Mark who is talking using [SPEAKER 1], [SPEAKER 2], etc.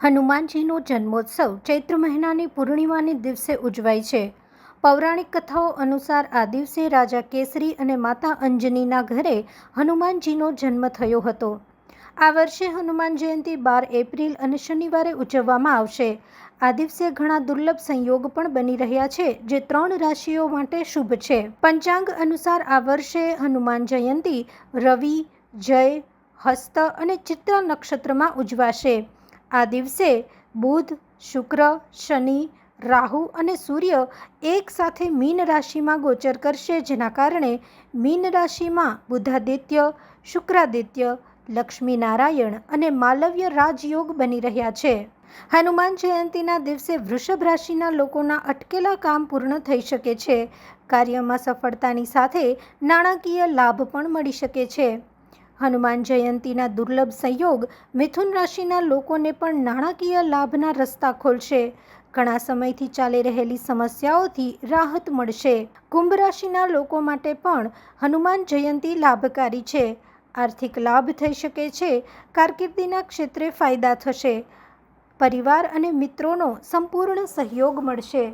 [SPEAKER 1] હનુમાનજીનો જન્મોત્સવ ચૈત્ર મહિનાની પૂર્ણિમાને દિવસે ઉજવાય છે. પૌરાણિક કથાઓ અનુસાર આ દિવસે રાજા કેસરી અને માતા અંજનીના ઘરે હનુમાનજીનો જન્મ થયો હતો. આ વર્ષે હનુમાન જયંતિ 12 એપ્રિલ અને શનિવારે ઉજવવામાં આવશે. આ દિવસે ઘણા દુર્લભ સંયોગ પણ બની રહ્યા છે, જે 3 રાશિઓ માટે શુભ છે. પંચાંગ અનુસાર આ વર્ષે હનુમાન જયંતિ રવિ, જય, હસ્ત અને ચિત્રા નક્ષત્રમાં ઉજવાશે. આ દિવસે બુધ, શુક્ર, શનિ, રાહુ અને સૂર્ય એક સાથે મીન રાશિમાં ગોચર કરશે, જેના કારણે મીન રાશિમાં બુધાદિત્ય, શુક્રાદિત્ય, લક્ષ્મીનારાયણ અને માલવ્ય રાજયોગ બની રહ્યા છે. હનુમાન જયંતિના દિવસે વૃષભ રાશિના લોકોના અટકેલા કામ પૂર્ણ થઈ શકે છે. કાર્યમાં સફળતાની સાથે નાણાકીય લાભ પણ મળી શકે છે. હનુમાન જયંતિના દુર્લભ સંયોગ મિથુન રાશિના લોકોને પણ નાણાકીય લાભના રસ્તા ખોલશે. ઘણા સમયથી ચાલી રહેલી સમસ્યાઓથી રાહત મળશે. કુંભ રાશિના લોકો માટે પણ હનુમાન જયંતિ લાભકારી છે. આર્થિક લાભ થઈ શકે છે. કારકિર્દીના ક્ષેત્રે ફાયદા થશે. પરિવાર અને મિત્રોનો સંપૂર્ણ સહયોગ મળશે.